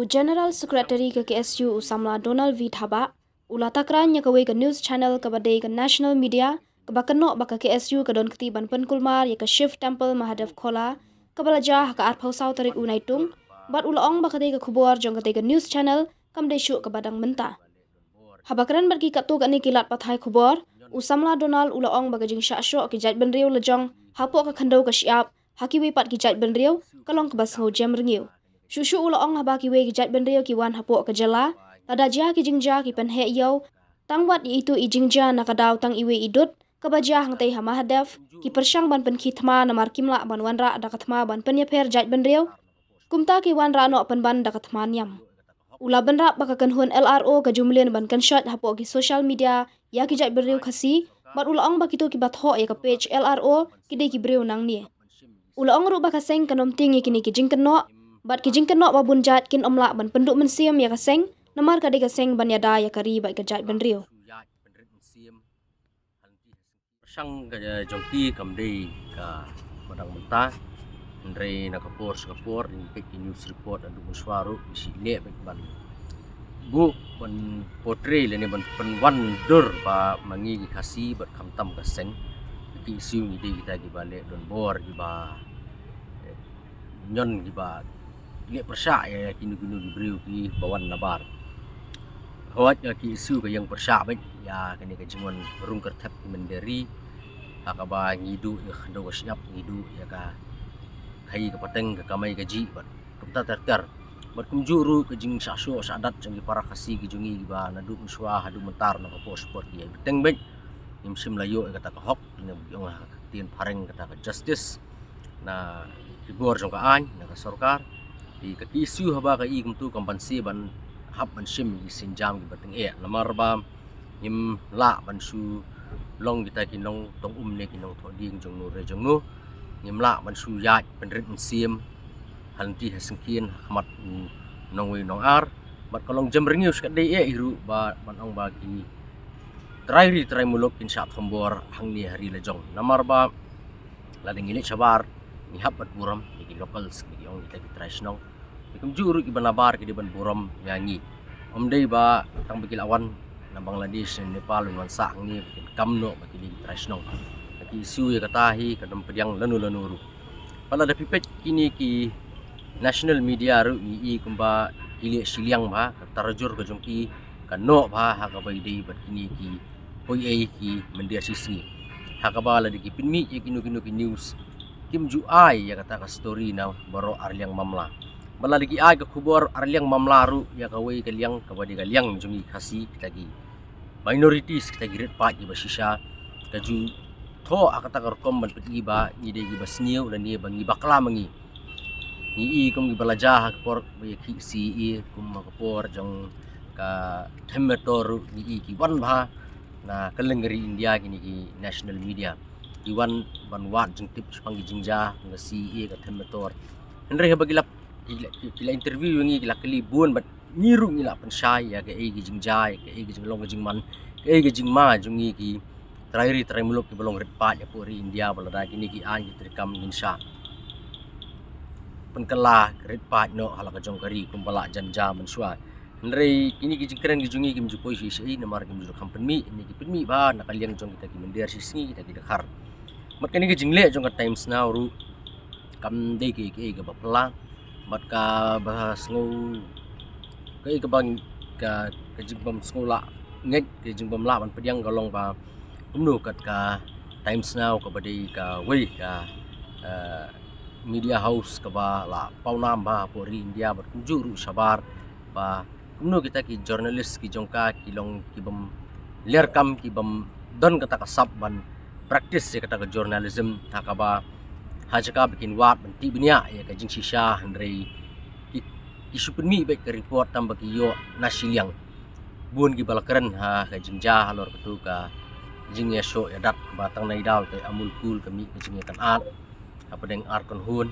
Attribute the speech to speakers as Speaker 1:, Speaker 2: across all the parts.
Speaker 1: General Secretary ke KSU Usamla Donald V Thaba ula takran nya kawe ke news channel ke badai ke national media ke bakano baka KSU ke don keti ban penkulmar ya ke Shiv Temple Mahadev Khola ke balajah ke arpau sau tarik unaitung bat ula ong baka ke khubor jong ke news channel kam desu ke badang menta habakran barki katu ke ni kilat pathai khubor Usamla Donald ula ong baka jing syasyo ke jait benriu lejong hapo ke khandau ke siap hakiwi pat ki jait benriu kalong ke basngau jam rengiu Shushu ula ong haba ki we gijat benrio ki wan hapo ke jela tada ja ki jingja ki pen he yo tangwat itu i jingja nakadaw tang iwe idut kabaja hang tei hamahadev ki persyang ban pen khitma namar kimla ban wanra dakatma ban pen yeper jat benrio kumta ki wanra no pen ban dakatma nyam ula benra baka kan hun LRO ka jumlien ban kan shot hapo ki social media ya ki jat benrio khasi bat ula ong bakitu ki batho ya ka page LRO ki de ki breu nang ni ula ong ru baka seng kanom tingi kini ki jingkeno Bat kijing kenok babun jat kin omlak ban penduk mensiam ya kaseng namar kade kaseng ban yada ya kari bai kejat ban rio.
Speaker 2: Sang jongki kamdei ka madang mentah ndrei nakapor ni pek news report adu muswaru isi le bek ban bu ban portray le ne ban penwan dur ba mangi khasi bat khamtam kaseng ki isu ni de kita gi bale don bor gi ba nyon gi ba le persya ya kinu-kinu dibriu ki bawan nabar hawat ya ki isu ka yang persya baik ya kini ka jingon rung kertap menderi hakaba ngidu ya khndo siap ngidu ya ka khai ka pateng ka kamai ka ji bat kumta terter bat kumjuru ka jing sasyo sadat jangi para khasi ki jungi ba nadu uswa hadu mentar na ka sport ya beteng baik nimsim layo kata ka hok ni yung tien pareng kata ka justice na ibor jong ka an na ka sarkar di kaki isu haba ka i kumtu kampansi ban hab ban sim i sinjam ki bateng namar ba nim la ban su long kita kinong tong ne kinong tho ding jong no re jong no nim la ban su ya ban rit sim hanti hasengkien khmat nong we nong ar bat kolong jam ringiu skat de iru ba ban ong ba ki trai muluk kin sat thombor hang ni hari le jong namar ba la ding ile chabar ni hab bat buram ki locals ki ong kita ki trai snong ikum juru ki banabar ki ban buram nyanyi omdei ba tang bikil awan na Bangladesh Nepal wan sa ni bikin kamno ba ki trai snong ki isu ya katahi kadam pediang lanu ru pala da pipet kini ki national media ru i kumba ile siliang ba tarjur ka jongki kano ba ha ka bai dei bat kini ki poi ai ki mendia sisi ha ka ba la di ki pinmi ki kinu ki news kim ju ai ya kata ka story na baro arliang mamla bala lagi ai ka khubor arliang mamla ru ya ka wei ka liang ka badi ka liang jungi khasi lagi minorities kita giret pa ki basisha ka ju tho akata ka kom ban peti ba ni de gi basniu dan ni bangi bakla mangi ni i kum gi balaja ha por be ki si i kum ka por jong ka themmetor ni i ki wan ba na kalengri India kini ki national media iwan ban wat jeng tip pangi jingja ngasi e ka themmetor andre bagilap kila interview ngi kila kali buon bat niru ngila pensai ya ke e gi jingja ke e gi jinglong jing man ke e gi jing ma jungi ki trai muluk ki bolong ret pa ya puri India balada kini ki an ki trikam insha penkala ret pa no hala ka jong kari kumbala janja mensua andre kini ki jingkren ki jungi ki mjupoi si namar ki mjuk company ini ki pinmi ba nakaliang jong kita ki mendir sisi kita ki dekhar mat kani ke jingle jong ka times now ru kam de ke ga bapla mat ka bahas ngau ke bang ka jingbam skola ngek ke jingbam la ban pediang galong ba umnu kat ka times now ka badi ka wei ka media house ka ba la paunam ba pori India bat kunju ru sabar ba umnu kita ki journalist ki jongka ki long ki bam lerkam ki bam don kata ka sab ban practice ya kata ke journalism hakaba hajaka bikin wat benti benya ya ka jing shisha handrei isu penmi baik ke report tambah ki yo nasiliang bun ki balakren ha ka jingja halor ketu ka jing ya show ya dat batang nai dal te amul kul kami ke jing kan at apa deng ar kon hun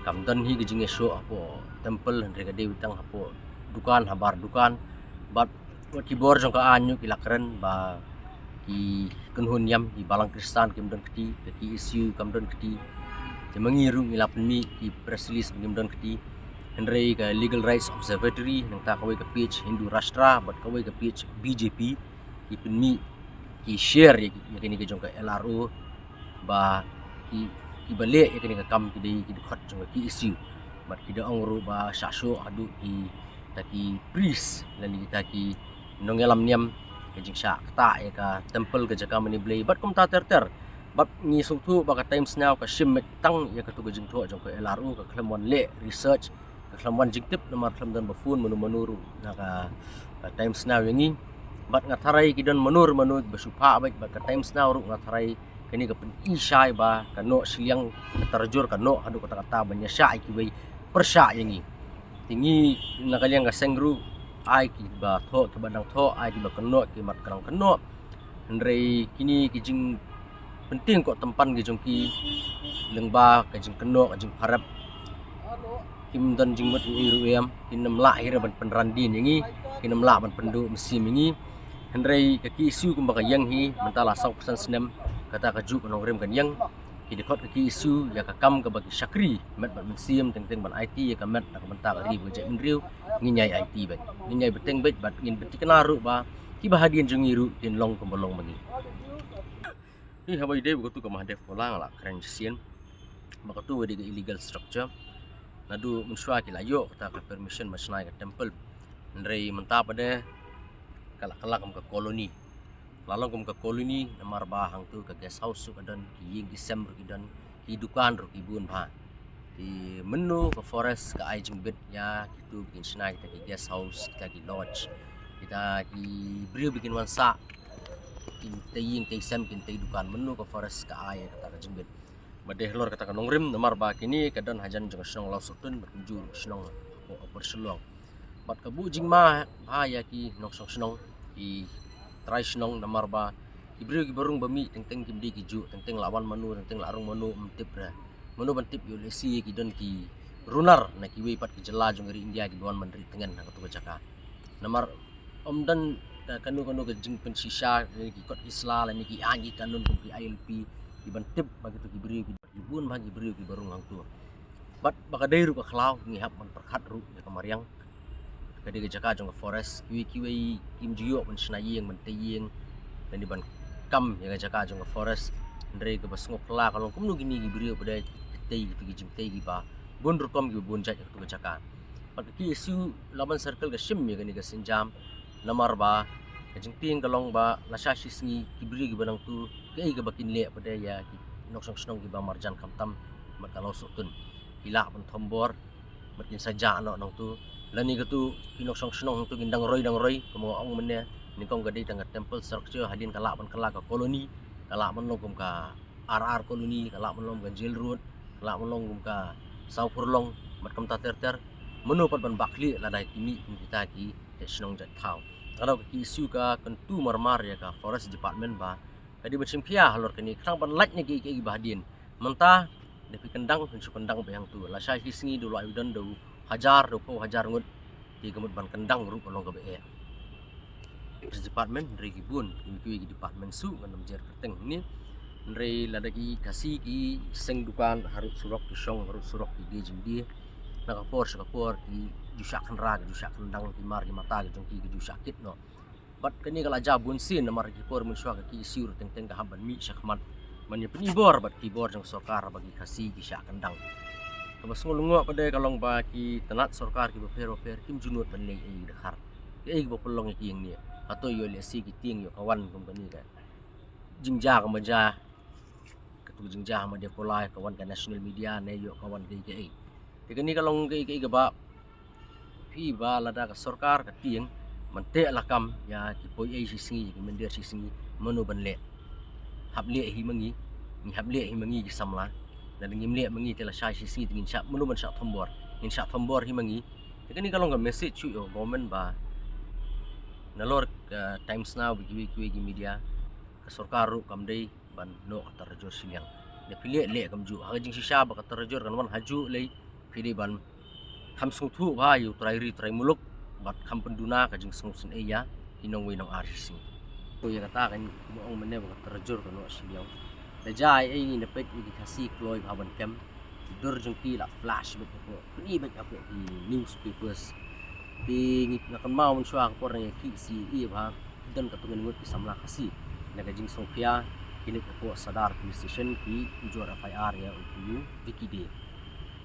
Speaker 2: kam dan hi ke jing ya show apo temple handrei ka dewi tang apo dukan habar dukan bat ki bor jong ka anyu ki lakren ba ki kunhun yam ki balang kristan kim don keti ki isu kam don keti te mangiru ngilap mi ki press release kim don keti Henry ka Legal Rights Observatory nang ta kawai ka PH Hindu Rashtra bat kawai ka PH BJP ipin ki share ya kini ka jong ka LRO ba ki balik ya kini ka kam ki dei ki khot jong ki issue bat ki da ongru ba shasho adu ki taki priest lan kita ki nongelam niam ke jing sha ta ya ka temple ke jaka mani blay bat kum ta ter bat ni sung thu ba ka times now ka shim tang ya ka tu ka jing tho jong ka LRO ka klamon le research ka klamon jing tip nomor klam dan bafun manu na ka times now yang ni bat ngatarai ki don manur basupa baik bat ka times now ru ngatarai kini ka pen isai ba ka no siliang terjur ka no adu kata banya sya ki bai persya yang ni tinggi nakaliang ka sengru ai ki ba tho ki badang tho ai ki ba keno ki mat kerang keno hendrei kini ki jing penting kok tempan ki jong ki lengba ka jing keno ka jing parap kim dan jing mat iru yam kinam la hira ban penrandin yangi kinam la ban pendu mesim yangi hendrei ka ki isu kum ba ka yang hi mentala sau pesan senam kata ka ju kanong rem kan yang ki dekot ki isu ya ka kam ka bagi syakri mat ban mesim teng ban IT ya ka mat ka menta ka ri bejek menriu nginyai IT bat nginyai beteng bet bat ngin beti kenaru ba ki bahadian jung iru tin long kembolong magi ni habai de begitu ka mahdef polang la keren sien maka tu wedi illegal structure nadu mensua ki layo kata ka permission masnai ka temple ndrei menta pada kala kam ka koloni lalong kum ka koloni namar ba hang tu ka guest house su kadan ki ying ki sem ki dan ki dukan ru ki bun ba di menu ke forest ke ai jing bet ya gitu bikin senai kita ki guest house kita ki lodge kita ki beri bikin wansa kin taying tay sem kin tay dukan menu ke forest ke ai kata ka jing bet badeh lor kata ka nongrim namar ba kini kadan hajan jong snong law sutun berkunjur snong berselong bat ka bu jing ma ba ya ki nok snong ki try snong namar ba ibru ki barung bami teng kim di ki ju teng lawan manu teng larung manu mtip ra manu bantip yo lesi ki don ki runar na ki we pat ki jela jong ri India ki don mandri tengen na tu jaka namar omdan kanu ke jing pen sisa ki kot isla la ni ki angi kanun kum ki ILP ki bantip bagi tu ki beri ki bun bagi beri ki barung hang tu bat baka dei ru ka khlau ngi hap man perkhat ru ya kamariang kadi ke jaka jong forest ki we kim jiyo man snayeng man tayeng dan di ban kam ya jaka jong forest ndrei ke basngok la kalong kum nu gini gi beri pada tei gi jing tei gi ba bun rukom gi bun jaj tu jaka pat ki isu laban circle ke sim ya gani ke sinjam namar ba ke jing ting kalong ba la sha shi sngi ki beri gi banang tu ke ga bakin le pada ya ki nok song snong gi ba marjan kamtam mat kalau sutun hila ban thombor matin saja no nong tu lani gatu kinok song snong tu gindang roi kemo ong menne nikong gadi tang temple structure halin kala ka koloni kala man long ka RR koloni kala man long ka jail road kala man long ka saupur long mat kam ta ter menu pat ban bakli la dai kimi kita ki snong jat thau kalau ki isu ka kentu marmar ya ka forest department ba kadi macam pia halor kini krang ban laj ni ki bahdin mentah depi kendang pensu kendang bayang tu la syai singi dulu ayu dan do hajar ngut di gemut ban kendang ru kolong ke be department dari gibun ki department su nganam jer keteng ni ndrei ladagi kasi ki seng dukan harus surok pisong harus surok ki jing dia nak kapor ki jusak kenra jusak kendang ki mar ki mata ki jongki ki jusakit no bat kani kala jabun sin namar ki por mun syua ki siur teng ka haban mi syakmat man ni penibor bat ki bor jong sokar bagi kasi ki syak kendang kabas ngulungo pada kalong ba ki tanat sorkar ki befer kim junut ban lei dekhar ki bo pelong ki yang ni atau yo lesi ki ting yo kawan kum kani ka jingja ka maja ketu jingja ma de polai kawan ka national media ne yo kawan ki kani kalong ki ba pi ba lada ka sorkar ka ting mante lakam ya ki poi si singi ki mendir si singi manu ban le hable hi mangi ni hable hi mangi ki samla dan ngim le mangi tela sha si singi tingin syak manu ban syak thombor hi mangi kani kalong ka message chu yo government ba nalor times now bagi ki media ka sorkar ru kam dei ban no tarjor siliang de pile le kam ju ha jing sisa ba ka tarjor kan wan haju le pili ban kham sung thu ba yu trai muluk bat kham penduna ka jing sung sin eya kinong we nong RC to ya kata kan mo ong mene ba tarjor kan no siliang da jai ai ni na pek ki kasi kloi ba ban kem dur jengki la flash bet ko ni bet ko di newspapers pi ngakan mau mensuang por ne ki si i ba dan katungen ngut samla kasi naga jing sofia kini ko sadar police station ki ujur FIR ya untuk Vicky Day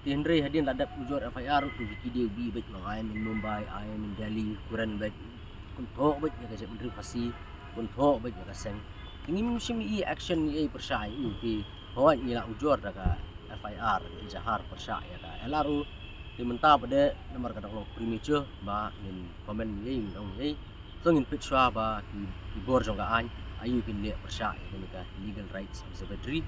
Speaker 2: Tendre hadian ladap ujur FIR untuk Vicky Day bi bet mang I am in Mumbai I am in Delhi kuran bet kun thok bet ya ka menteri kasi kun thok bet ya ka seng ingin musim i action i persai ki hawan ila ujur daga FIR Jahar persai ya ka elaru di mentah pada nomor kadang lo premature ba in komen ye dong ye so ngin pitswa ba ki bor jong ka an ayu kin le persai ni ka legal rights observatory